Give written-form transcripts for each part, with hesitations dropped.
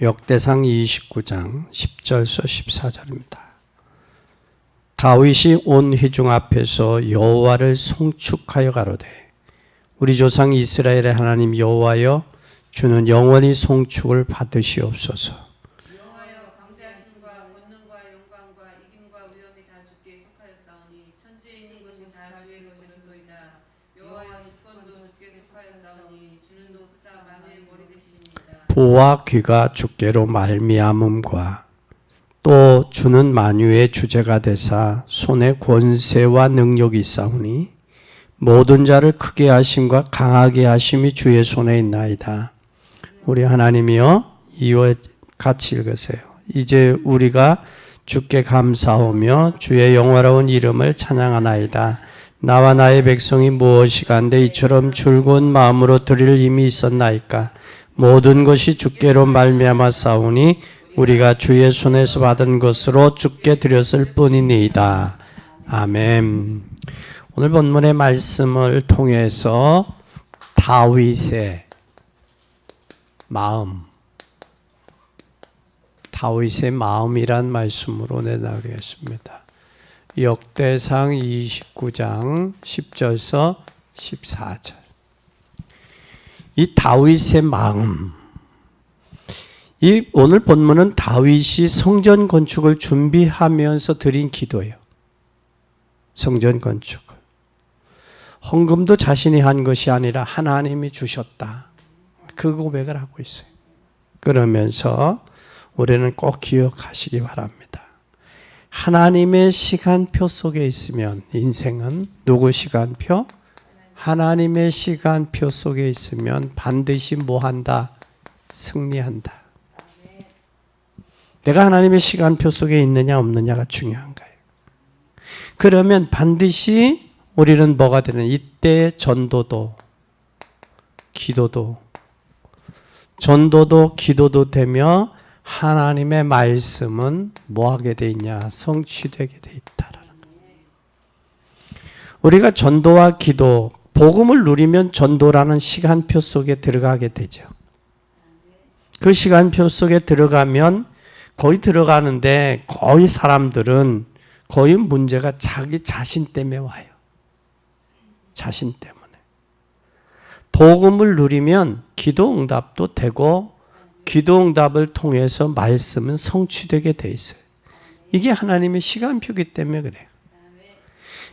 역대상 29장 10절에서 14절입니다. 다윗이 온 회중 앞에서 여호와를 송축하여 가로되 우리 조상 이스라엘의 하나님 여호와여 주는 영원히 송축을 받으시옵소서. 여호와여 강대하심과 권능과 영광과 이김과 위엄이 다 주께 속하였사오니 천지에 있는 것이 다 주의 것이로소이다. 여호와여 주권도 주께 속하였사오니 주는 높으사 만유의 머리 되시니이다. 보와 귀가 주께로 말미암음과 또 주는 만유의 주제가 되사 손에 권세와 능력이 있사오니 모든 자를 크게 하심과 강하게 하심이 주의 손에 있나이다. 우리 하나님이여 이와 같이 읽으세요. 이제 우리가 주께 감사하며 주의 영화로운 이름을 찬양하나이다. 나와 나의 백성이 무엇이간데 이처럼 즐거운 마음으로 드릴 힘이 있었나이까. 모든 것이 주께로 말미암아 싸우니 우리가 주의 손에서 받은 것으로 주께 드렸을 뿐이니이다. 아멘. 오늘 본문의 말씀을 통해서 다윗의 마음이란 말씀으로 내나가겠습니다. 역대상 29장 10절에서 14절. 이 다윗의 마음, 이 오늘 본문은 다윗이 성전 건축을 준비하면서 드린 기도예요. 성전 건축을. 헌금도 자신이 한 것이 아니라 하나님이 주셨다. 그 고백을 하고 있어요. 그러면서 우리는 꼭 기억하시기 바랍니다. 하나님의 시간표 속에 있으면 인생은 누구 시간표? 하나님의 시간표 속에 있으면 반드시 뭐한다? 승리한다. 내가 하나님의 시간표 속에 있느냐 없느냐가 중요한 거예요. 그러면 반드시 우리는 뭐가 되는? 이때 전도도 기도도 되며 하나님의 말씀은 뭐하게 돼 있냐? 성취되게 돼 있다라는 거예요. 우리가 전도와 기도, 복음을 누리면 전도라는 시간표 속에 들어가게 되죠. 그 시간표 속에 들어가면 거의 들어가는데 거의 사람들은 거의 문제가 자기 자신 때문에 와요. 자신 때문에. 복음을 누리면 기도 응답도 되고 기도 응답을 통해서 말씀은 성취되게 돼 있어요. 이게 하나님의 시간표이기 때문에 그래요.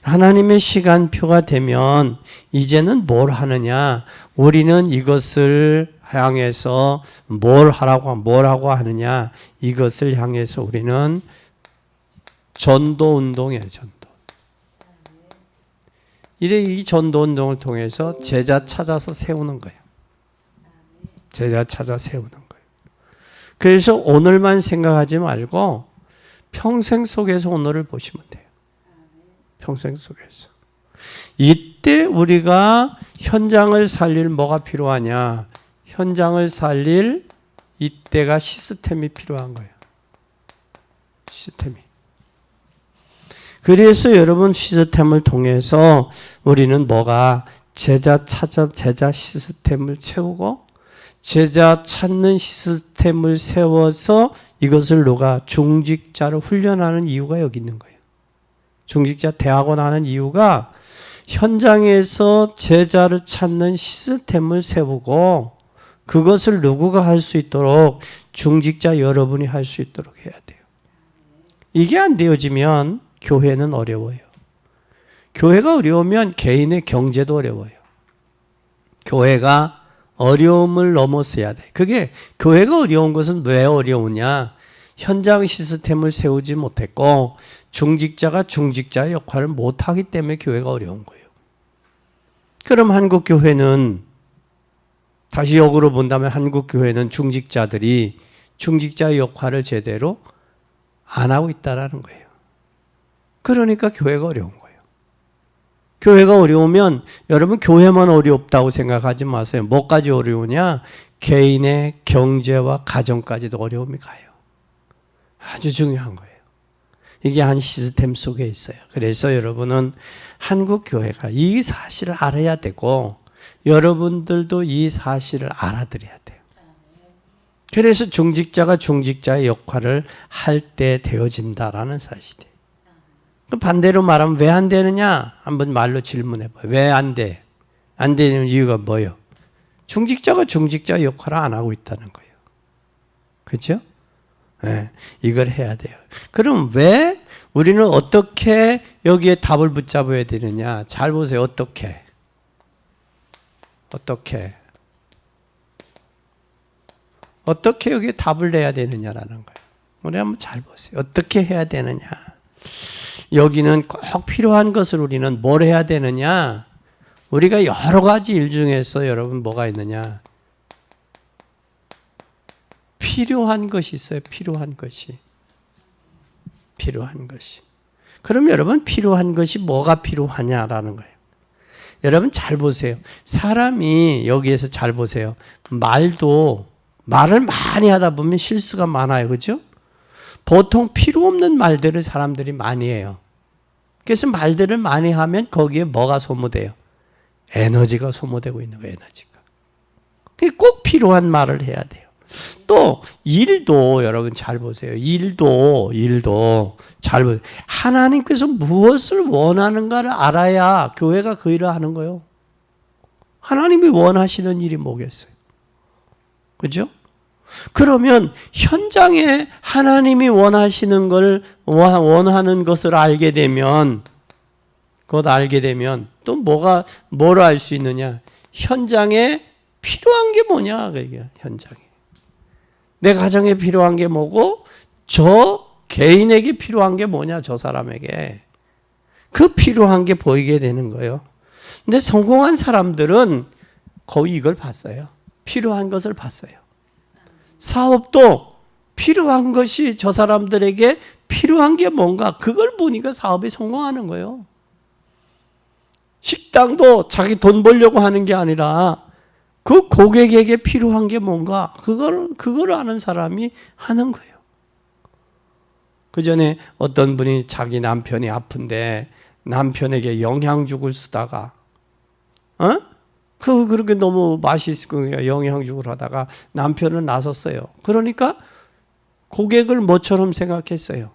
하나님의 시간표가 되면 이제는 뭘 하느냐? 우리는 이것을 향해서 뭘 하고 하느냐? 이것을 향해서 우리는 전도 운동이에요, 전도. 이제 이 전도 운동을 통해서 제자 찾아서 세우는 거예요. 제자 찾아 세우는 거예요. 그래서 오늘만 생각하지 말고 평생 속에서 오늘을 보시면 돼요. 평생 속에서. 이때 우리가 현장을 살릴 뭐가 필요하냐? 현장을 살릴 이때가 시스템이 필요한 거예요. 시스템이. 그래서 여러분 시스템을 통해서 우리는 뭐가 제자 시스템을 채우고 제자 찾는 시스템을 세워서 이것을 누가 중직자로 훈련하는 이유가 여기 있는 거예요. 중직자 대학원 하는 이유가 현장에서 제자를 찾는 시스템을 세우고 그것을 누구가 할 수 있도록 중직자 여러분이 할 수 있도록 해야 돼요. 이게 안 되어지면 교회는 어려워요. 교회가 어려우면 개인의 경제도 어려워요. 교회가 어려움을 넘어서야 돼. 그게 교회가 어려운 것은 왜 어려우냐? 현장 시스템을 세우지 못했고 중직자가 중직자의 역할을 못하기 때문에 교회가 어려운 거예요. 그럼 한국 교회는 다시 역으로 본다면 한국 교회는 중직자들이 중직자의 역할을 제대로 안 하고 있다라는 거예요. 그러니까 교회가 어려운 거예요. 교회가 어려우면 여러분 교회만 어렵다고 생각하지 마세요. 뭐까지 어려우냐? 개인의 경제와 가정까지도 어려움이 가요. 아주 중요한 거예요. 이게 한 시스템 속에 있어요. 그래서 여러분은 한국 교회가 이 사실을 알아야 되고 여러분들도 이 사실을 알아들어야 돼요. 그래서 중직자가 중직자의 역할을 할 때 되어진다라는 사실이에요. 반대로 말하면 왜 안 되느냐? 한번 말로 질문해 봐요. 왜 안 돼? 안 되는 이유가 뭐예요? 중직자가 중직자 역할을 안 하고 있다는 거예요. 그렇죠? 네, 이걸 해야 돼요. 그럼 왜 우리는 어떻게 여기에 답을 붙잡아야 되느냐? 잘 보세요. 어떻게 여기에 답을 내야 되느냐라는 거예요. 우리 한번 잘 보세요. 어떻게 해야 되느냐? 여기는 꼭 필요한 것을 우리는 뭘 해야 되느냐? 우리가 여러 가지 일 중에서 여러분 뭐가 있느냐? 필요한 것이 있어요. 필요한 것이. 그럼 여러분 필요한 것이 뭐가 필요하냐라는 거예요. 여러분 잘 보세요. 사람이 여기에서 잘 보세요. 말을 많이 하다 보면 실수가 많아요. 그렇죠? 보통 필요 없는 말들을 사람들이 많이 해요. 그래서 말들을 많이 하면 거기에 뭐가 소모돼요? 에너지가 소모되고 있는 거예요. 에너지가. 꼭 필요한 말을 해야 돼요. 또 일도 여러분 잘 보세요. 일도 잘 보세요. 하나님께서 무엇을 원하는가를 알아야 교회가 그 일을 하는 거예요. 하나님이 원하시는 일이 뭐겠어요? 그죠? 그러면 현장에 하나님이 원하시는 걸 원하는 것을 알게 되면 또 뭘 알 수 있느냐? 현장에 필요한 게 뭐냐? 그게 현장에. 내 가정에 필요한 게 뭐고 저 개인에게 필요한 게 뭐냐? 저 사람에게. 그 필요한 게 보이게 되는 거예요. 근데 성공한 사람들은 거의 이걸 봤어요. 필요한 것을 봤어요. 사업도 필요한 것이 저 사람들에게 필요한 게 뭔가 그걸 보니까 사업이 성공하는 거예요. 식당도 자기 돈 벌려고 하는 게 아니라 그 고객에게 필요한 게 뭔가 그걸 아는 사람이 하는 거예요. 그 전에 어떤 분이 자기 남편이 아픈데 남편에게 영양죽을 쓰다가 그렇게 너무 맛있고 영양죽을 하다가 남편은 나섰어요. 그러니까 고객을 뭐처럼 생각했어요?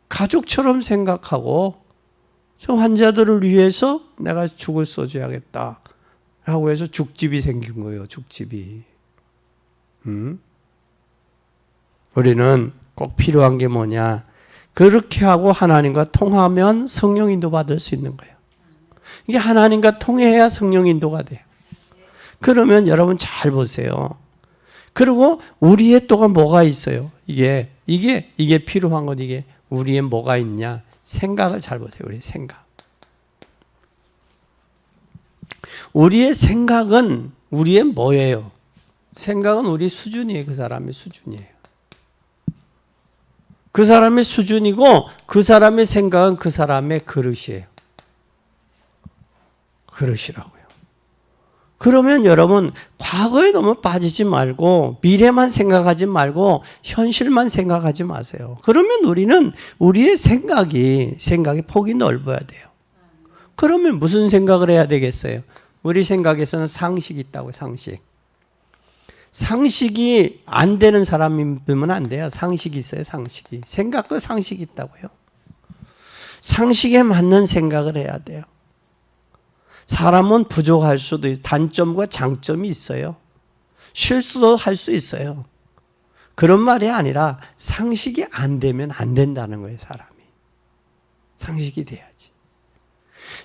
가족처럼 생각하고 저 환자들을 위해서 내가 죽을 써줘야겠다 라고 해서 죽집이 생긴 거예요. 죽집이. 우리는 꼭 필요한 게 뭐냐? 그렇게 하고 하나님과 통하면 성령 인도 받을 수 있는 거예요. 이게 하나님과 통해야 성령 인도가 돼요. 그러면 여러분 잘 보세요. 그리고 우리의 또한 뭐가 있어요? 이게 필요한 것, 이게 우리의 뭐가 있냐? 생각을 잘 보세요. 우리 생각. 우리의 생각은 우리의 뭐예요? 생각은 우리 수준이에요. 그 사람의 수준이에요. 그 사람의 수준이고 그 사람의 생각은 그 사람의 그릇이에요. 그릇이라고요. 그러면 여러분 과거에 너무 빠지지 말고 미래만 생각하지 말고 현실만 생각하지 마세요. 그러면 우리는 우리의 생각이 폭이 넓어야 돼요. 그러면 무슨 생각을 해야 되겠어요? 우리 생각에서는 상식이 있다고요. 상식이 안 되는 사람이면 안 돼요. 상식이 있어요. 상식이. 생각도 상식이 있다고요. 상식에 맞는 생각을 해야 돼요. 사람은 부족할 수도 있고 단점과 장점이 있어요. 실수도 할 수 있어요. 그런 말이 아니라 상식이 안 되면 안 된다는 거예요. 사람이. 상식이 돼야지.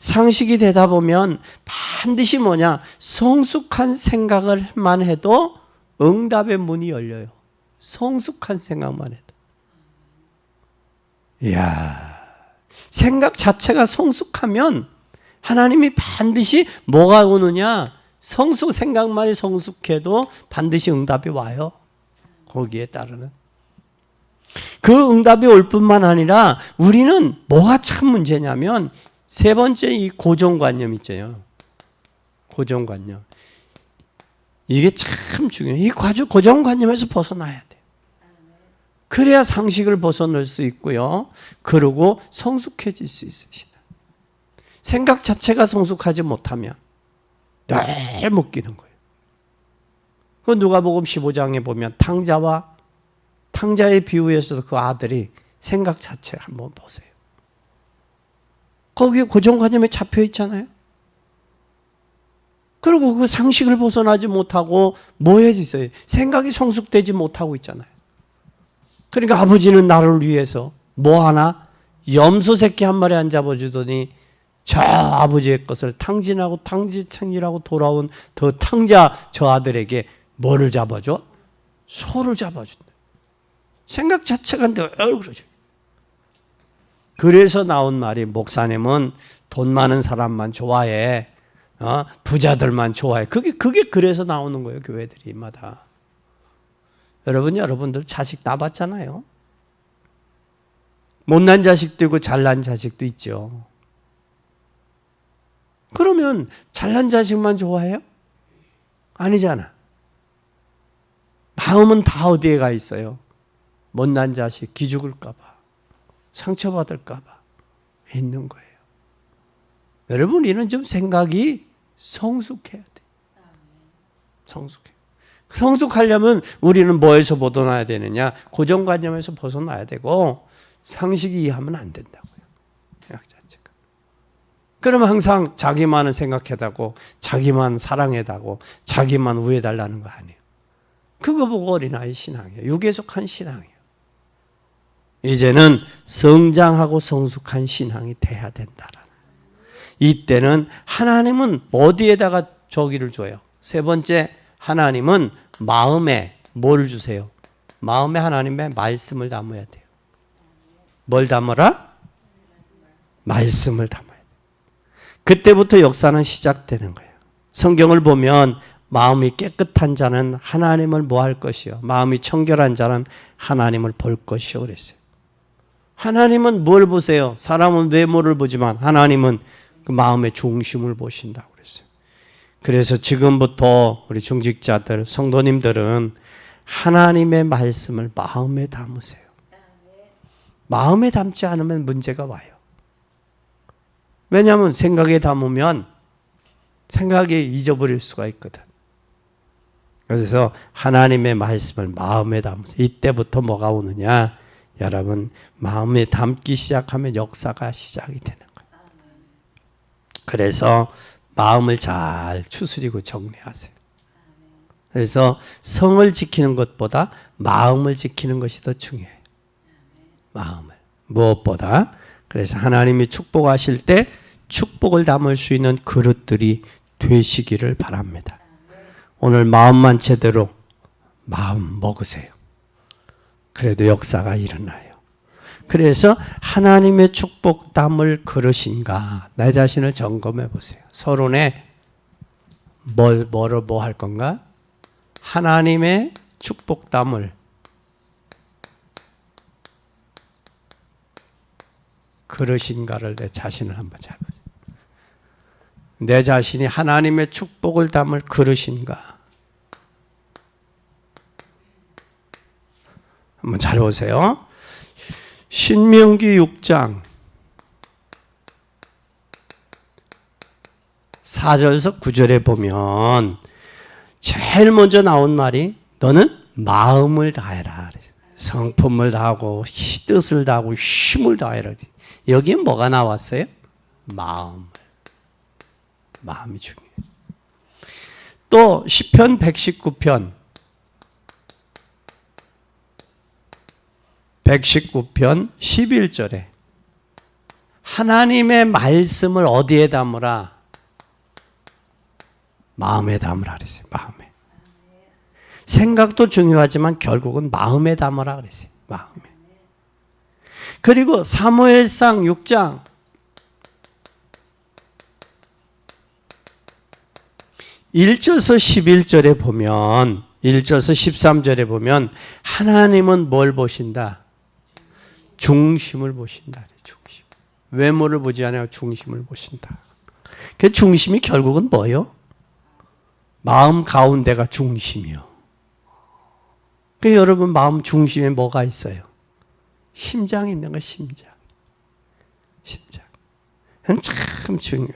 상식이 되다 보면 반드시 뭐냐? 성숙한 생각을만 해도 응답의 문이 열려요. 성숙한 생각만 해도. 이야, 생각 자체가 성숙하면 하나님이 반드시 뭐가 오느냐? 생각만이 성숙해도 반드시 응답이 와요. 거기에 따르는. 그 응답이 올 뿐만 아니라 우리는 뭐가 참 문제냐면 세 번째 이 고정관념 있잖아요. 고정관념. 이게 참 중요해요. 이 고정관념에서 벗어나야 돼요. 그래야 상식을 벗어날 수 있고요. 그리고 성숙해질 수 있으시다. 생각 자체가 성숙하지 못하면 늘 묶이는 거예요. 그 누가복음 15장에 보면 탕자의 비유에서도 그 아들이 생각 자체 한번 보세요. 거기에 고정관념에 잡혀 있잖아요. 그리고 그 상식을 벗어나지 못하고 뭐해져 있어요? 생각이 성숙되지 못하고 있잖아요. 그러니까 아버지는 나를 위해서 뭐 하나? 염소 새끼 한 마리 안 잡아주더니 저 아버지의 것을 탕진하고 돌아온 더 탕자 저 아들에게 뭐를 잡아줘? 소를 잡아준다. 생각 자체가 늘 그러죠. 그래서 나온 말이 목사님은 돈 많은 사람만 좋아해. 부자들만 좋아해. 그게 그래서 나오는 거예요. 교회들이마다. 여러분들 자식 낳아봤잖아요. 못난 자식도 있고 잘난 자식도 있죠. 그러면 잘난 자식만 좋아해요? 아니잖아. 마음은 다 어디에 가 있어요? 못난 자식 기죽을까 봐, 상처받을까 봐 있는 거예요. 여러분, 이는 좀 생각이 성숙해야 돼. 성숙하려면 우리는 뭐에서 벗어나야 되느냐? 고정관념에서 벗어나야 되고 상식이 이해하면 안 된다고요. 생각 자체가. 그러면 항상 자기만은 생각해다고, 자기만 사랑해다고, 자기만 우애달라는 거 아니에요. 그거 보고 어린아이 신앙이에요. 육에 속한 신앙이에요. 이제는 성장하고 성숙한 신앙이 돼야 된다라는. 이때는 하나님은 어디에다가 저기를 줘요? 세 번째, 하나님은 마음에 뭘 주세요? 마음에 하나님의 말씀을 담아야 돼요. 뭘 담아라? 말씀을 담아야 돼요. 그때부터 역사는 시작되는 거예요. 성경을 보면 마음이 깨끗한 자는 하나님을 뭐 할 것이요? 마음이 청결한 자는 하나님을 볼 것이요 그랬어요. 하나님은 뭘 보세요? 사람은 외모를 보지만 하나님은 그 마음의 중심을 보신다고 그랬어요. 그래서 지금부터 우리 중직자들, 성도님들은 하나님의 말씀을 마음에 담으세요. 마음에 담지 않으면 문제가 와요. 왜냐하면 생각에 담으면 생각에 잊어버릴 수가 있거든. 그래서 하나님의 말씀을 마음에 담으세요. 이때부터 뭐가 오느냐? 여러분, 마음에 담기 시작하면 역사가 시작이 되는 거예요. 그래서 마음을 잘 추스리고 정리하세요. 그래서 성을 지키는 것보다 마음을 지키는 것이 더 중요해요. 마음을. 무엇보다. 그래서 하나님이 축복하실 때 축복을 담을 수 있는 그릇들이 되시기를 바랍니다. 오늘 마음만 제대로 마음 먹으세요. 그래도 역사가 일어나요. 그래서 하나님의 축복 담을 그릇인가? 내 자신을 점검해 보세요. 서론에 뭐 할 건가? 하나님의 축복 담을 그릇인가를 내 자신을 한번 잘 보세요. 내 자신이 하나님의 축복을 담을 그릇인가? 한번 잘 보세요. 신명기 6장 4절에서 9절에 보면 제일 먼저 나온 말이 너는 마음을 다해라. 성품을 다하고 뜻을 다하고 힘을 다해라. 여기에 뭐가 나왔어요? 마음이 중요해요. 또 시편 119편 11절에 하나님의 말씀을 어디에 담으라? 마음에 담으라 그랬어요. 마음에. 생각도 중요하지만 결국은 마음에 담으라 그랬어요. 마음에. 그리고 사무엘상 6장 1절에서 11절에 보면 1절에서 13절에 보면 하나님은 뭘 보신다? 중심을 보신다. 중심. 외모를 보지 않아요. 중심을 보신다. 그 중심이 결국은 뭐예요? 마음 가운데가 중심이요. 그 여러분 마음 중심에 뭐가 있어요? 심장이 있는 거 심장. 심장. 그건 참 중요해요.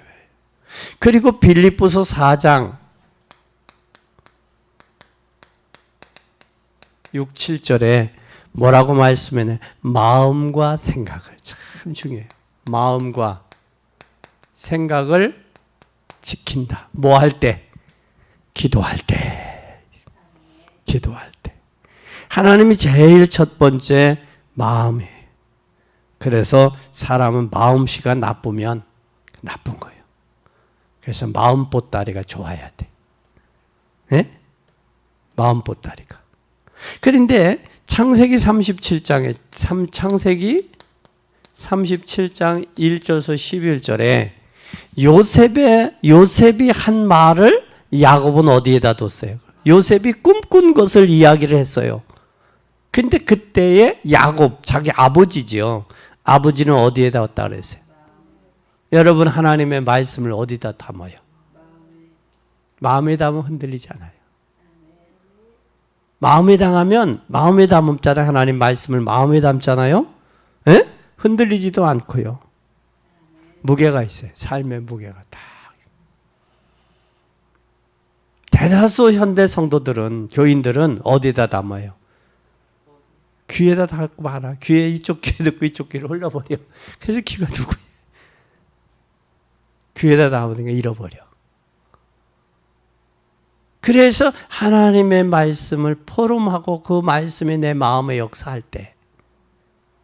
그리고 빌립보서 4장 6, 7절에 뭐라고 말씀해? 마음과 생각을. 참 중요해요. 마음과 생각을 지킨다. 뭐 할 때? 기도할 때. 기도할 때. 하나님이 제일 첫 번째 마음이에요. 그래서 사람은 마음씨가 나쁘면 나쁜 거예요. 그래서 마음 보따리가 좋아야 돼. 네? 마음 보따리가. 그런데 창세기 37장에 창세기 37장 1절에서 11절에 요셉이 한 말을 야곱은 어디에다 뒀어요? 요셉이 꿈꾼 것을 이야기를 했어요. 근데 그때의 야곱, 자기 아버지지요. 아버지는 어디에다 뒀다 그랬어요? 여러분 하나님의 말씀을 어디다 담아요? 마음에 담으면 흔들리지 않아요. 마음에 담으면 하나님 말씀을 마음에 담잖아요. 에? 흔들리지도 않고요. 무게가 있어요. 삶의 무게가 다. 대다수 현대 성도들은 교인들은 어디다 담아요? 귀에다 담고 말아. 귀에 이쪽 귀에 듣고 이쪽 귀를 흘려버려. 그래서 귀가 누구예요? 귀에다 담으니까 잃어버려. 그래서 하나님의 말씀을 포럼하고 그 말씀이 내 마음에 역사할 때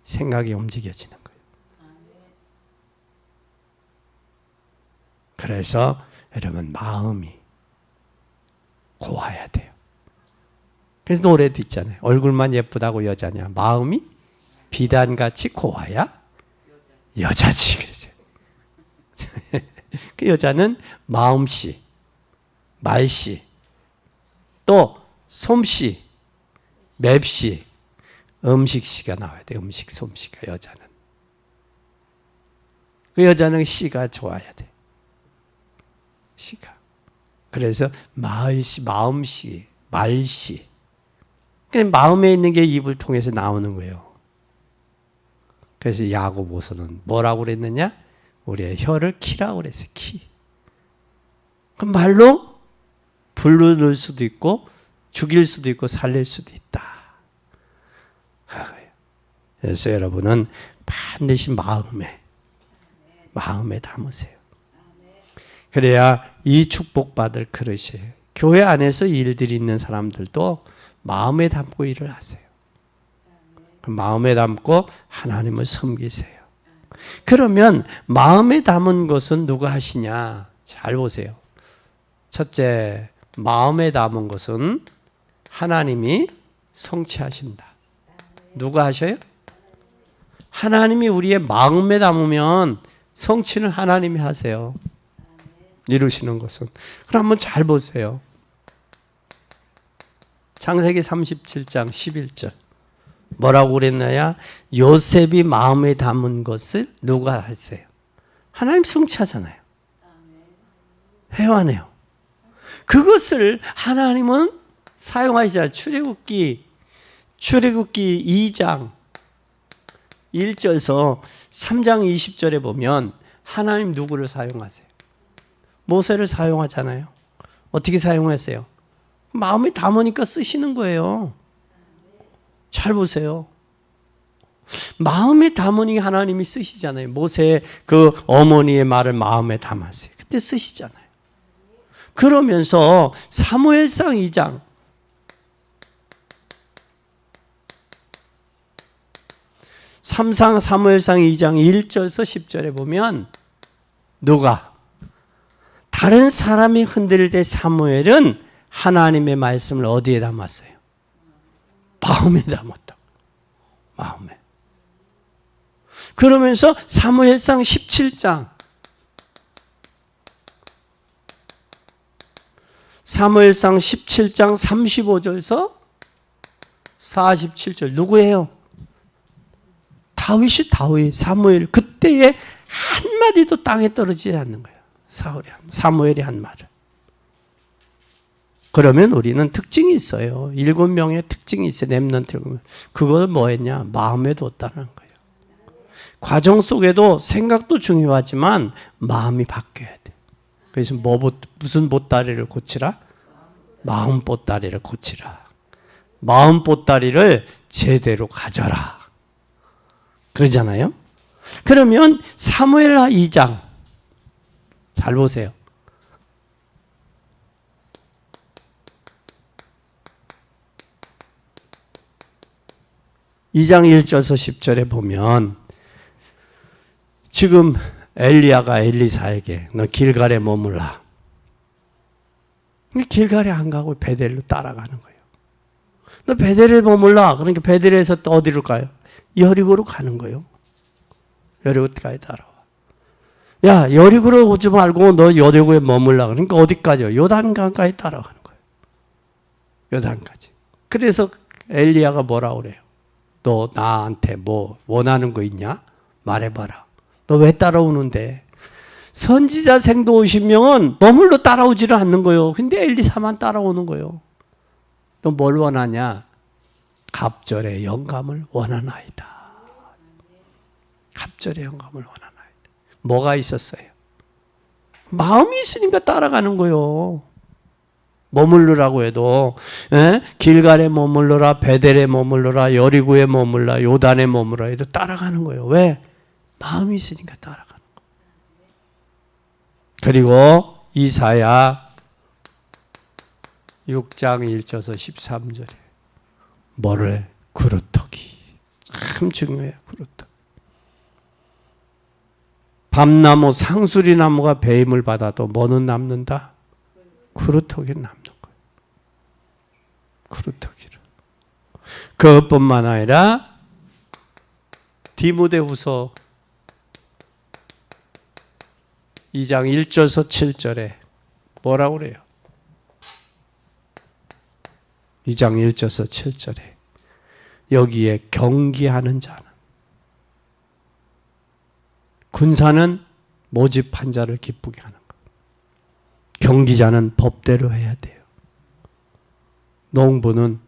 생각이 움직여지는 거예요. 그래서 여러분 마음이 고와야 돼요. 그래서 노래도 있잖아요. 얼굴만 예쁘다고 여자냐. 마음이 비단같이 고와야 여자지. 그랬어요. 그 여자는 마음씨, 말씨, 또 솜씨, 맵씨, 음식씨가 나와야 돼. 음식, 솜씨가 여자는. 그 여자는 씨가 좋아야 돼. 씨가. 그래서 말씨, 마음씨, 말씨. 그냥 마음에 있는 게 입을 통해서 나오는 거예요. 그래서 야고보서는 뭐라고 그랬느냐? 우리의 혀를 키라고 그랬어요. 키. 그 말로 불로 넣을 수도 있고 죽일 수도 있고 살릴 수도 있다. 그래서 여러분은 반드시 마음에 담으세요. 그래야 이 축복받을 그릇이에요. 교회 안에서 일들이 있는 사람들도 마음에 담고 일을 하세요. 마음에 담고 하나님을 섬기세요. 그러면 마음에 담은 것은 누가 하시냐? 잘 보세요. 첫째, 마음에 담은 것은 하나님이 성취하신다. 누가 하셔요? 하나님이 우리의 마음에 담으면 성취는 하나님이 하세요. 이루시는 것은. 그럼 한번 잘 보세요. 창세기 37장 11절. 뭐라고 그랬나요? 요셉이 마음에 담은 것을 누가 하세요? 하나님 성취하잖아요. 회화네요. 그것을 하나님은 사용하시잖아요. 출애굽기 2장 1절에서 3장 20절에 보면 하나님 누구를 사용하세요? 모세를 사용하잖아요. 어떻게 사용했어요? 마음에 담으니까 쓰시는 거예요. 잘 보세요. 마음에 담으니 하나님이 쓰시잖아요. 모세 그 어머니의 말을 마음에 담았어요. 그때 쓰시잖아요. 그러면서 사무엘상 2장 사무엘상 2장 1절에서 10절에 보면 누가? 다른 사람이 흔들릴 때 사무엘은 하나님의 말씀을 어디에 담았어요? 마음에 담았다. 마음에. 그러면서 사무엘상 17장 사무엘상 17장 35절에서 47절 누구예요? 다윗. 사무엘. 그때에 한마디도 땅에 떨어지지 않는 거예요. 사무엘이 한 말을. 그러면 우리는 특징이 있어요. 7명의 특징이 있어요. 렘넌트를. 그걸 뭐 했냐? 마음에 뒀다는 거예요. 과정 속에도 생각도 중요하지만 마음이 바뀌어야 돼. 그래서 무슨 보따리를 고치라? 마음 보따리를 고치라. 마음 보따리를 제대로 가져라. 그러잖아요. 그러면 사무엘하 2장 잘 보세요. 2장 1절에서 10절에 보면 지금 엘리야가 엘리사에게 너 길갈에 머물라. 길갈에 안 가고 베델로 따라가는 거예요. 너 베델에 머물라. 그러니까 베델에서 또 어디로 가요? 여리고로 가는 거예요. 여리고까지 따라와. 야, 여리고로 오지 말고 너 여리고에 머물라. 그러니까 어디까지요? 요단강까지 따라가는 거예요. 요단까지. 그래서 엘리야가 뭐라고 그래요? 너 나한테 뭐 원하는 거 있냐? 말해봐라. 너 왜 따라오는데? 선지자 생도 50명은 머물러 따라오지를 않는 거예요. 근데 엘리사만 따라오는 거예요. 너 뭘 원하냐? 갑절의 영감을 원하나이다. 갑절의 영감을 원하나이다. 뭐가 있었어요? 마음이 있으니까 따라가는 거예요. 머물르라고 해도 길갈에 머물러라, 베델에 머물러라, 여리고에 머물라, 요단에 머물라 해도 따라가는 거예요. 왜? 마음이 있으니까 따라가는 거예요. 그리고 이사야 6장 1절에서 13절에 뭐를 해? 그루터기. 참 중요해요. 그루터기. 밤나무 상수리나무가 배임을 받아도 뭐는 남는다? 그루터기는 남는 거예요. 그루터기를. 그것뿐만 아니라 디모데후서 2장 1절에서 7절에 뭐라고 그래요? 2장 1절에서 7절에 여기에 경기하는 자는 군사는 모집한 자를 기쁘게 하는 것. 경기자는 법대로 해야 돼요. 농부는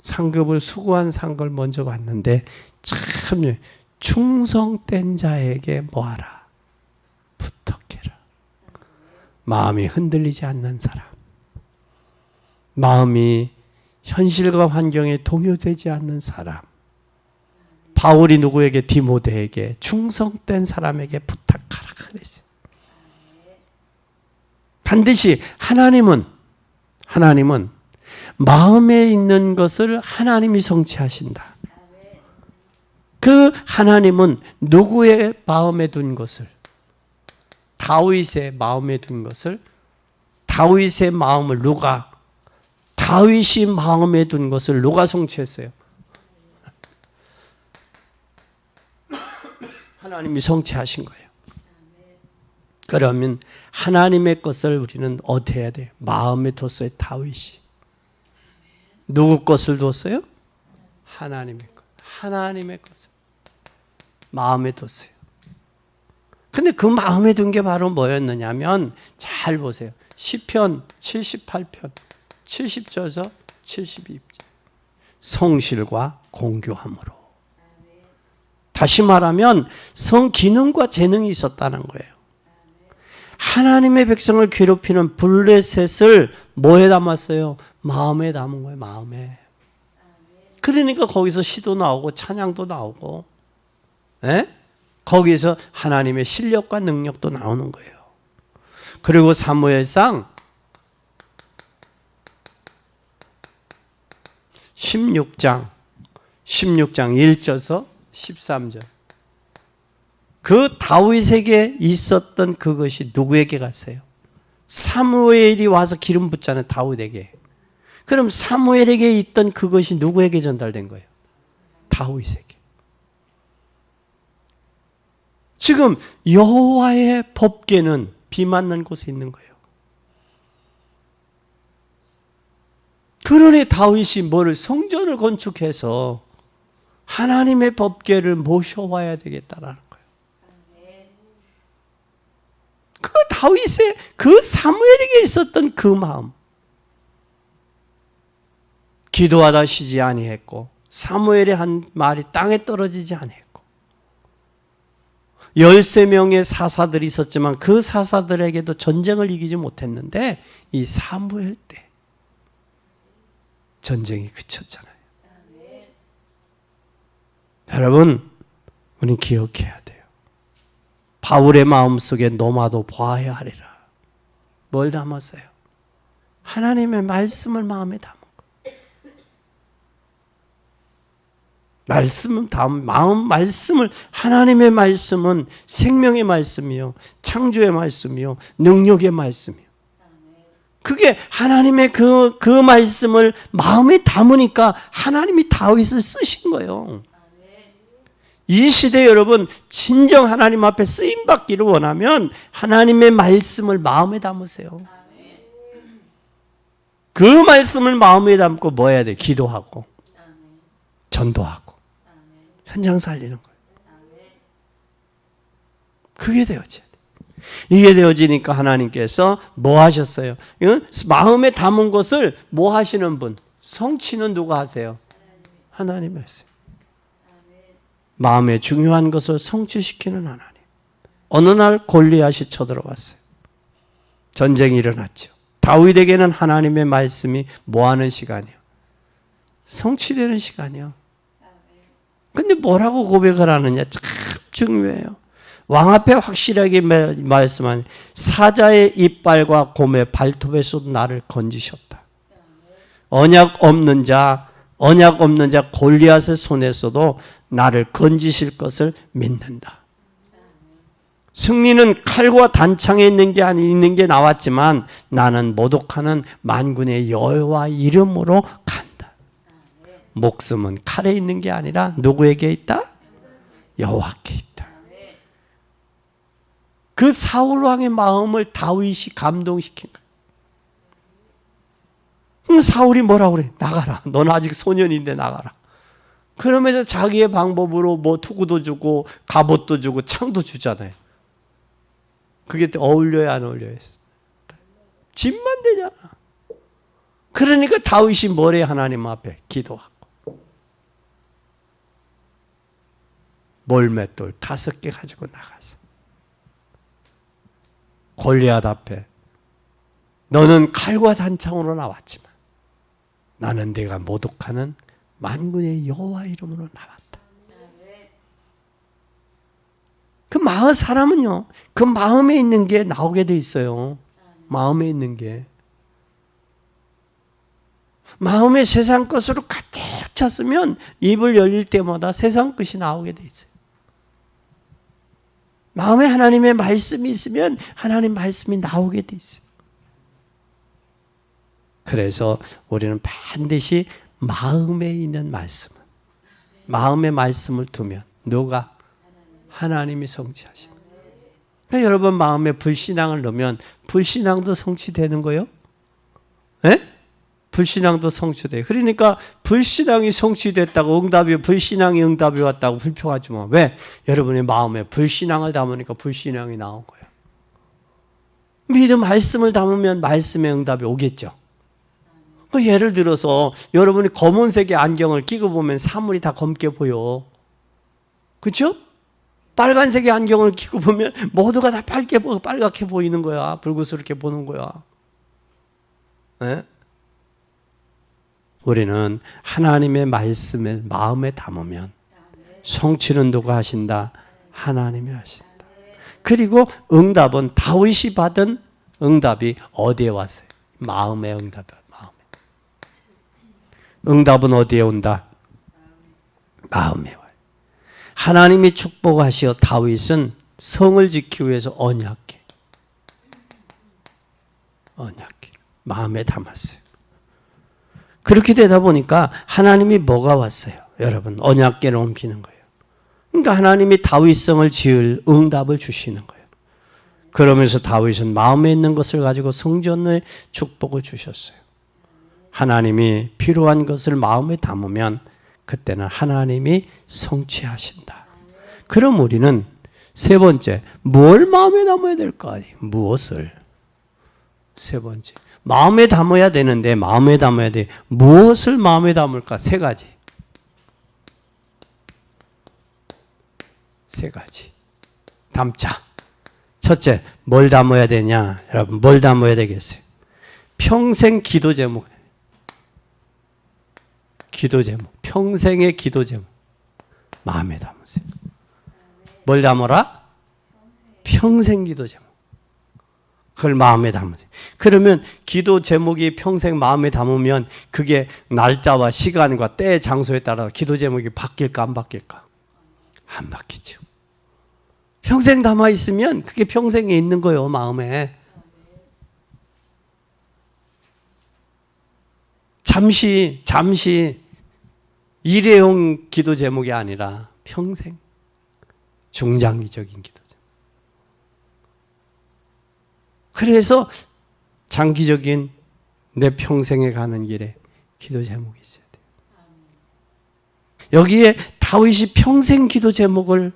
상급을 수고한 상급을 먼저 받는데 참 충성된 자에게 뭐하라? 부탁해라. 마음이 흔들리지 않는 사람. 마음이 현실과 환경에 동요되지 않는 사람. 바울이 누구에게? 디모데에게 충성된 사람에게 부탁하라 그랬어요. 반드시 하나님은 마음에 있는 것을 하나님이 성취하신다. 그 하나님은 누구의 마음에 둔 것을? 다윗의 마음에 둔 것을 다윗의 마음을 다윗이 마음에 둔 것을 누가 성취했어요? 하나님이 성취하신 거예요. 그러면 하나님의 것을 우리는 어떻게 해야 돼요? 마음에 뒀어요. 다윗이. 누구 것을 뒀어요? 하나님의 것. 하나님의 것을 마음에 뒀어요. 근데 그 마음에 둔 게 바로 뭐였느냐면 잘 보세요. 시편 78편 70절에서 72절. 성실과 공교함으로. 다시 말하면 성기능과 재능이 있었다는 거예요. 하나님의 백성을 괴롭히는 블레셋을 뭐에 담았어요? 마음에 담은 거예요. 마음에. 그러니까 거기서 시도 나오고 찬양도 나오고 거기서 하나님의 실력과 능력도 나오는 거예요. 그리고 사무엘상 16장 1절에서 13절. 그 다윗에게 있었던 그것이 누구에게 갔어요? 사무엘이 와서 기름 붓잖아요. 다윗에게. 그럼 사무엘에게 있던 그것이 누구에게 전달된 거예요? 다윗에게. 지금 여호와의 법궤는 비 맞는 곳에 있는 거예요. 그러니 다윗이 성전을 건축해서 하나님의 법궤를 모셔와야 되겠다라는 거예요. 그 다윗의 그 사무엘에게 있었던 그 마음. 기도하다 쉬지 아니했고 사무엘의 한 말이 땅에 떨어지지 아니했고 13명의 사사들이 있었지만 그 사사들에게도 전쟁을 이기지 못했는데 이 사무엘 때 전쟁이 그쳤잖아요. 여러분, 우리는 기억해야 돼요. 바울의 마음속에 노마도 보아야 하리라. 뭘 담았어요? 하나님의 말씀을 마음에 담은 거예요. 말씀을, 하나님의 말씀은 생명의 말씀이요, 창조의 말씀이요, 능력의 말씀이요. 그게 하나님의 그 말씀을 마음에 담으니까 하나님이 다윗을 쓰신 거예요. 이 시대 여러분, 진정 하나님 앞에 쓰임받기를 원하면 하나님의 말씀을 마음에 담으세요. 그 말씀을 마음에 담고 뭐 해야 돼? 기도하고 전도하고 현장 살리는 거예요. 그게 되어져야 돼. 이게 되어지니까 하나님께서 뭐 하셨어요? 마음에 담은 것을 뭐 하시는 분? 성취는 누가 하세요? 하나님이 하세요. 마음에 중요한 것을 성취시키는 하나님. 어느 날 골리앗이 쳐들어왔어요. 전쟁이 일어났죠. 다윗에게는 하나님의 말씀이 뭐 하는 시간이요? 성취되는 시간이요. 근데 뭐라고 고백을 하느냐? 참 중요해요. 왕 앞에 확실하게 말씀한 사자의 이빨과 곰의 발톱에서도 나를 건지셨다. 언약 없는 자 골리앗의 손에서도 나를 건지실 것을 믿는다. 승리는 칼과 단창에 있는 게 나왔지만 나는 모독하는 만군의 여호와 이름으로 간다. 목숨은 칼에 있는 게 아니라 누구에게 있다? 여호와께 있다. 그 사울 왕의 마음을 다윗이 감동시킨 거예요. 사울이 뭐라고 그래? 나가라. 너는 아직 소년인데 나가라. 그러면서 자기의 방법으로 뭐 투구도 주고 갑옷도 주고 창도 주잖아요. 그게 어울려야 안 어울려야? 집만 되잖아. 그러니까 다윗이 뭐래? 하나님 앞에 기도하고 몰맷돌 5개 가지고 나가서 골리앗 앞에 너는 칼과 단창으로 나왔지만 나는 내가 모독하는 만군의 여호와 이름으로 나왔다. 그 마음 사람은요, 그 마음에 있는 게 나오게 돼 있어요. 마음에 있는 게. 마음에 세상 것으로 가득 찼으면 입을 열릴 때마다 세상 것이 나오게 돼 있어요. 마음에 하나님의 말씀이 있으면 하나님 말씀이 나오게 돼 있어요. 그래서 우리는 반드시 마음에 있는 말씀을, 마음의 말씀을 두면 누가? 하나님이 성취하시는 거예요. 그러니까 여러분 마음에 불신앙을 넣으면 불신앙도 성취되는 거예요? 네? 불신앙도 성취돼요. 그러니까 불신앙이 성취됐다고 불신앙이 응답이 왔다고 불평하지 마. 왜? 여러분의 마음에 불신앙을 담으니까 불신앙이 나온 거예요. 믿음 말씀을 담으면 말씀의 응답이 오겠죠. 예를 들어서 여러분이 검은색의 안경을 끼고 보면 사물이 다 검게 보여. 그렇죠? 빨간색의 안경을 끼고 보면 모두가 다 빨갛게 보이는 거야. 불구스럽게 보는 거야. 네? 우리는 하나님의 말씀을 마음에 담으면 성취는 누가 하신다? 하나님이 하신다. 그리고 응답은 다윗이 받은 응답이 어디에 왔어요? 마음의 응답이야. 응답은 어디에 온다? 마음에 와요. 하나님이 축복하시어 다윗은 성을 지키기 위해서 언약궤 마음에 담았어요. 그렇게 되다 보니까 하나님이 뭐가 왔어요? 여러분, 언약궤를 옮기는 거예요. 그러니까 하나님이 다윗성을 지을 응답을 주시는 거예요. 그러면서 다윗은 마음에 있는 것을 가지고 성전의 축복을 주셨어요. 하나님이 필요한 것을 마음에 담으면 그때는 하나님이 성취하신다. 그럼 우리는 세 번째, 뭘 마음에 담아야 될까? 무엇을? 세 번째, 마음에 담아야 되는데 마음에 담아야 돼. 무엇을 마음에 담을까? 세 가지. 담자. 첫째, 뭘 담아야 되냐? 여러분, 뭘 담아야 되겠어요? 평생 기도 제목. 기도 제목, 평생의 기도 제목 마음에 담으세요. 뭘 담으라? 평생 기도 제목. 그걸 마음에 담으세요. 그러면 기도 제목이 평생 마음에 담으면 그게 날짜와 시간과 때, 장소에 따라 기도 제목이 바뀔까 안 바뀔까? 안 바뀌죠. 평생 담아 있으면 그게 평생에 있는 거예요, 마음에. 잠시 일회용 기도 제목이 아니라 평생 중장기적인 기도 제목. 그래서 장기적인 내 평생에 가는 길에 기도 제목이 있어야 돼요. 여기에 다윗이 평생 기도 제목을,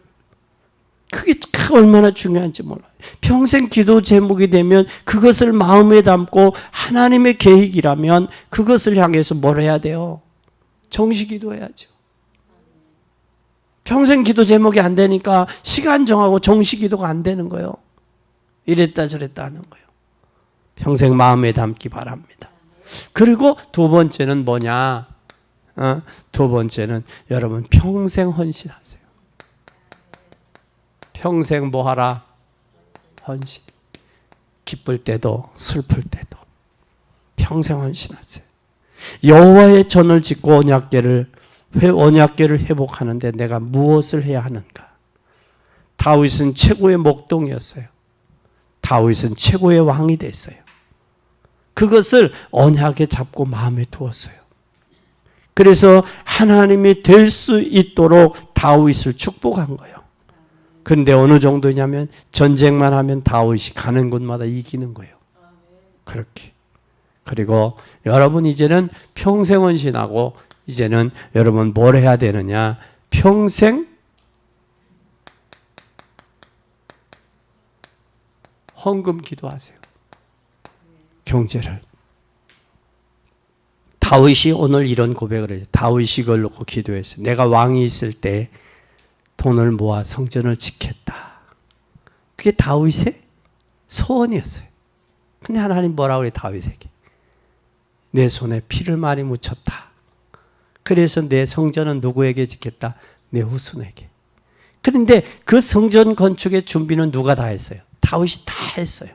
그게 얼마나 중요한지 몰라요. 평생 기도 제목이 되면 그것을 마음에 담고 하나님의 계획이라면 그것을 향해서 뭘 해야 돼요? 정시 기도해야죠. 평생 기도 제목이 안 되니까 시간 정하고 정시 기도가 안 되는 거예요. 이랬다 저랬다 하는 거예요. 평생 마음에 담기 바랍니다. 그리고 두 번째는 뭐냐? 두 번째는 여러분 평생 헌신하세요. 평생 뭐 하라? 헌신. 기쁠 때도 슬플 때도 평생 헌신하세요. 여호와의 전을 짓고 언약궤를 회복하는데 내가 무엇을 해야 하는가? 다윗은 최고의 목동이었어요. 다윗은 최고의 왕이 됐어요. 그것을 언약에 잡고 마음에 두었어요. 그래서 하나님이 될 수 있도록 다윗을 축복한 거예요. 그런데 어느 정도냐면 전쟁만 하면 다윗이 가는 곳마다 이기는 거예요. 그렇게. 그리고 여러분 이제는 평생 헌신하고 이제는 여러분 뭘 해야 되느냐? 평생 헌금 기도하세요. 경제를. 다윗이 오늘 이런 고백을 해요. 다윗이 이걸 놓고 기도했어요. 내가 왕이 있을 때 돈을 모아 성전을 짓겠다. 그게 다윗의 소원이었어요. 근데 하나님 뭐라고 그래요? 다윗에게. 내 손에 피를 많이 묻혔다. 그래서 내 성전은 누구에게 짓겠다? 내 후손에게. 그런데 그 성전 건축의 준비는 누가 다 했어요? 다윗이 다 했어요.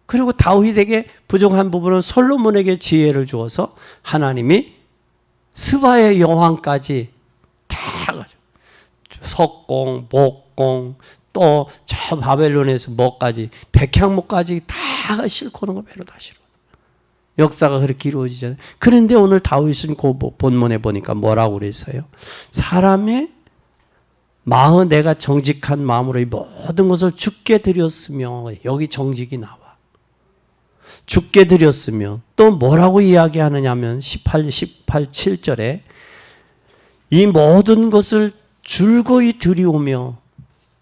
그리고 다윗에게 부족한 부분은 솔로몬에게 지혜를 주어서 하나님이 스바의 여왕까지 다 가지고 석공, 목공, 또 저 바벨론에서 뭐까지 백향목까지 다 싣고 오는 거 배로 다 실어. 역사가 그렇게 이루어지잖아요. 그런데 오늘 다윗은 그 본문에 보니까 뭐라고 그랬어요? 사람의 마음, 내가 정직한 마음으로 이 모든 것을 주께 드렸으며, 여기 정직이 나와. 주께 드렸으며, 또 뭐라고 이야기하느냐 하면 7절에 이 모든 것을 즐거이 드리오며,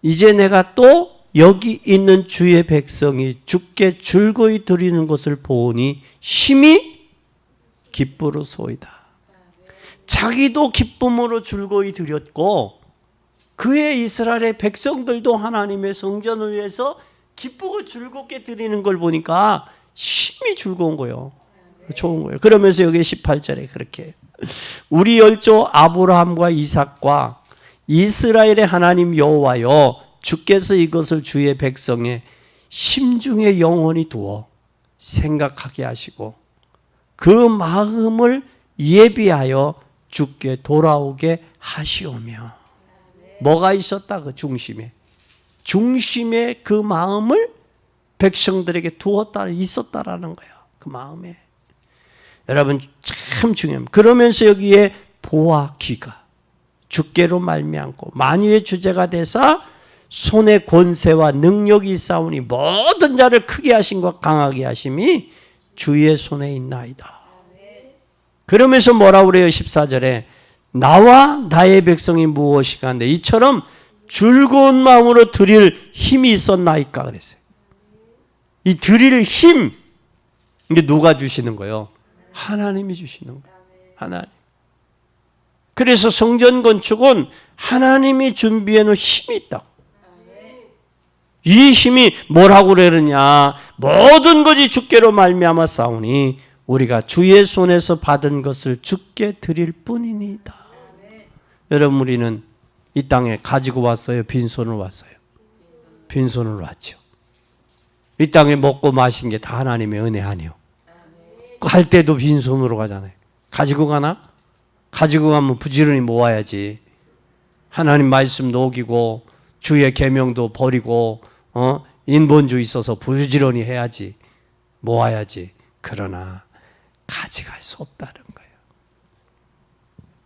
이제 내가 또 여기 있는 주의 백성이 주께 즐거이 드리는 것을 보니 심히 기쁘로소이다. 자기도 기쁨으로 즐거이 드렸고 그의 이스라엘의 백성들도 하나님의 성전을 위해서 기쁘고 즐겁게 드리는 걸 보니까 심히 즐거운 거예요. 좋은 거예요. 그러면서 여기 18절에 그렇게 우리 열조 아브라함과 이삭과 이스라엘의 하나님 여호와여, 주께서 이것을 주의 백성의 심중에 영원히 두어 생각하게 하시고 그 마음을 예비하여 주께 돌아오게 하시오며. 뭐가 있었다? 그 중심에. 중심에 그 마음을 백성들에게 두었다, 있었다라는 거예요. 그 마음에. 여러분 참 중요합니다. 그러면서 여기에 보와 귀가 주께로 말미암고 만유의 주제가 되사 손에 권세와 능력이 있사오니 모든 자를 크게 하심과 강하게 하심이 주의 손에 있나이다. 그러면서 뭐라고 그래요? 14절에 나와 나의 백성이 무엇이가 한데 이처럼 즐거운 마음으로 드릴 힘이 있었나이까 그랬어요. 이 드릴 힘, 이게 누가 주시는 거예요? 하나님이 주시는 거예요. 하나님. 그래서 성전 건축은 하나님이 준비해 놓은 힘이 있다고. 이 힘이 뭐라고 그러느냐? 모든 것이 주께로 말미암아 싸우니 우리가 주의 손에서 받은 것을 주께 드릴 뿐이니이다. 여러분, 우리는 이 땅에 가지고 왔어요? 빈손으로 왔어요? 빈손으로 왔죠. 이 땅에 먹고 마신 게 다 하나님의 은혜 아니요. 갈 때도 빈손으로 가잖아요. 가지고 가나? 가지고 가면 부지런히 모아야지. 하나님 말씀도 어기고 주의 계명도 버리고 인본주의 있어서 부지런히 해야지. 모아야지. 그러나 가져갈 수 없다는 거예요.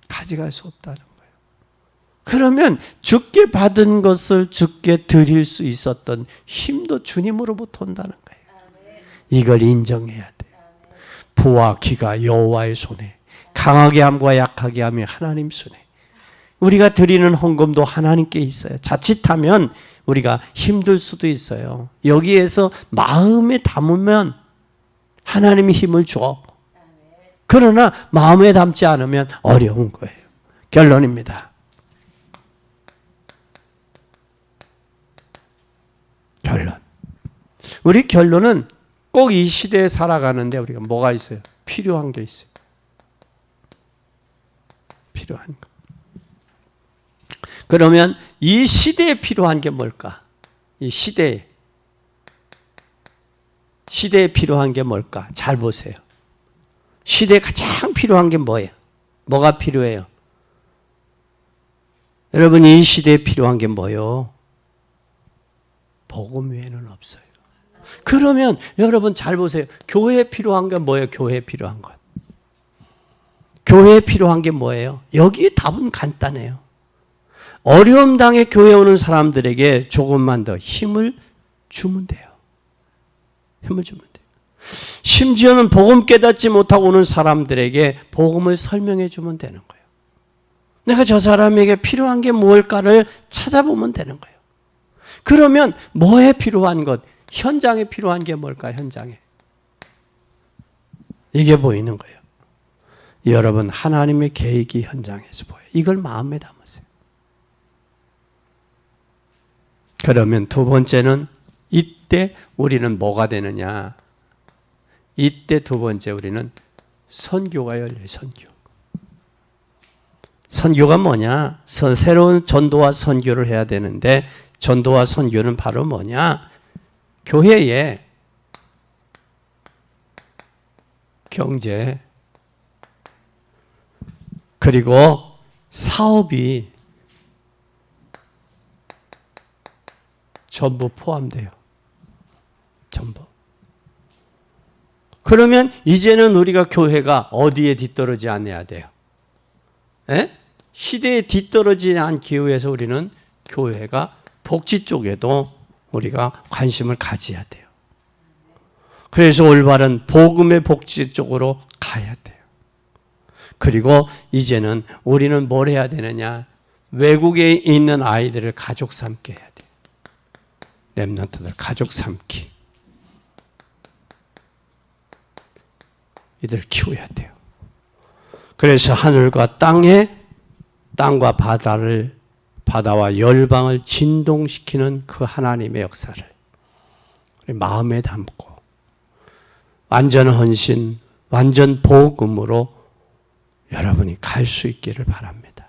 가져갈 수 없다는 거예요. 그러면 주께 받은 것을 주께 드릴 수 있었던 힘도 주님으로부터 온다는 거예요. 이걸 인정해야 돼요. 부와 기가 여호와의 손에, 강하게 함과 약하게 함이 하나님 손에. 우리가 드리는 헌금도 하나님께 있어요. 자칫하면 우리가 힘들 수도 있어요. 여기에서 마음에 담으면 하나님이 힘을 줘. 그러나 마음에 담지 않으면 어려운 거예요. 결론입니다. 결론. 우리 결론은 꼭 이 시대에 살아가는데 우리가 뭐가 있어요? 필요한 게 있어요. 필요한 거. 그러면 이 시대에 필요한 게 뭘까? 이 시대에 필요한 게 뭘까? 잘 보세요. 시대에 가장 필요한 게 뭐예요? 뭐가 필요해요? 여러분, 이 시대에 필요한 게 뭐예요? 복음 외에는 없어요. 그러면 여러분 잘 보세요. 교회에 필요한 게 뭐예요? 교회에 필요한 것. 교회에 필요한 게 뭐예요? 여기에 답은 간단해요. 어려움 당해 교회에 오는 사람들에게 조금만 더 힘을 주면 돼요. 힘을 주면 돼요. 심지어는 복음 깨닫지 못하고 오는 사람들에게 복음을 설명해 주면 되는 거예요. 내가 저 사람에게 필요한 게 무엇일까를 찾아보면 되는 거예요. 그러면 뭐에 필요한 것? 현장에 필요한 게 뭘까요? 현장에. 이게 보이는 거예요. 여러분, 하나님의 계획이 현장에서 보여요. 이걸 마음에 담으세요. 그러면 두 번째는 이때 우리는 뭐가 되느냐? 이때 두 번째 우리는 선교가 열려요. 선교. 선교가 뭐냐? 새로운 전도와 선교를 해야 되는데 전도와 선교는 바로 뭐냐? 교회에 경제 그리고 사업이 전부 포함돼요. 전부. 그러면 이제는 우리가 교회가 어디에 뒤떨어지지 않아야 돼요? 에? 시대에 뒤떨어지지 않기 위해서 우리는 교회가 복지 쪽에도 우리가 관심을 가져야 돼요. 그래서 올바른 복음의 복지 쪽으로 가야 돼요. 그리고 이제는 우리는 뭘 해야 되느냐? 외국에 있는 아이들을 가족 삼게 해야 돼요. 렘넌트들 가족 삼기. 이들 키워야 돼요. 그래서 하늘과 땅과 바다와 열방을 진동시키는 그 하나님의 역사를 우리 마음에 담고 완전 헌신, 완전 복음으로 여러분이 갈 수 있기를 바랍니다.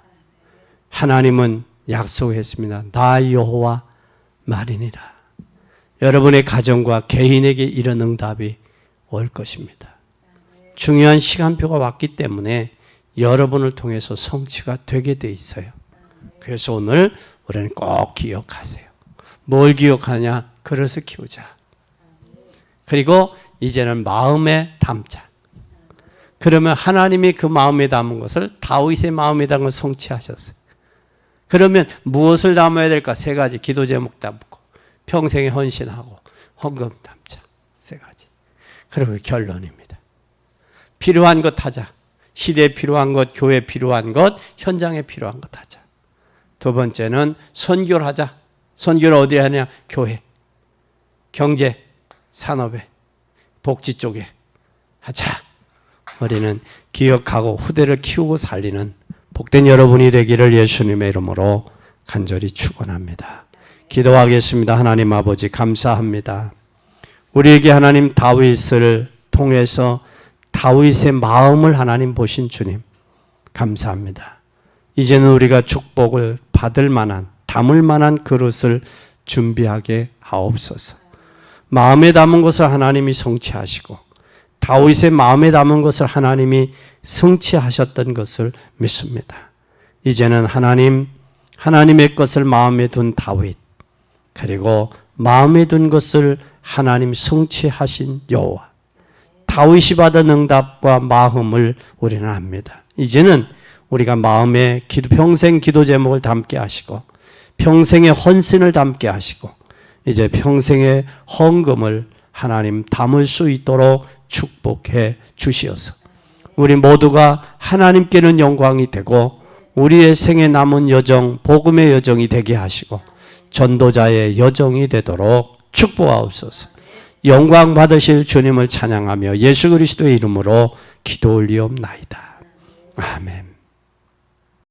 하나님은 약속했습니다. 나 여호와 말이니라. 여러분의 가정과 개인에게 이런 응답이 올 것입니다. 중요한 시간표가 왔기 때문에 여러분을 통해서 성취가 되게 돼 있어요. 그래서 오늘 우리는 꼭 기억하세요. 뭘 기억하냐? 그릇을 키우자. 그리고 이제는 마음에 담자. 그러면 하나님이 그 마음에 담은 것을 다윗의 마음에 담은 것을 성취하셨어요. 그러면 무엇을 담아야 될까? 세 가지. 기도 제목 담고 평생에 헌신하고 헌금 담자. 세 가지. 그리고 결론입니다. 필요한 것 하자. 시대에 필요한 것, 교회에 필요한 것, 현장에 필요한 것 하자. 두 번째는 선교를 하자. 선교를 어디에 하냐? 교회, 경제, 산업에, 복지 쪽에 하자. 우리는 기억하고 후대를 키우고 살리는 복된 여러분이 되기를 예수님의 이름으로 간절히 축원합니다. 기도하겠습니다. 하나님 아버지 감사합니다. 우리에게 하나님 다윗을 통해서 다윗의 마음을 하나님 보신 주님 감사합니다. 이제는 우리가 축복을 받을 만한 담을 만한 그릇을 준비하게 하옵소서. 마음에 담은 것을 하나님이 성취하시고 다윗의 마음에 담은 것을 하나님이 성취하셨던 것을 믿습니다. 이제는 하나님의 것을 마음에 둔 다윗, 그리고 마음에 둔 것을 하나님 성취하신 여호와, 다윗이 받은 응답과 마음을 우리는 압니다. 이제는 우리가 마음에 평생 기도 제목을 담게 하시고 평생의 헌신을 담게 하시고 이제 평생의 헌금을 하나님 담을 수 있도록 축복해 주시어서 우리 모두가 하나님께는 영광이 되고 우리의 생에 남은 여정, 복음의 여정이 되게 하시고 전도자의 여정이 되도록 축복하옵소서. 영광 받으실 주님을 찬양하며 예수 그리스도의 이름으로 기도 올리옵나이다. 아멘.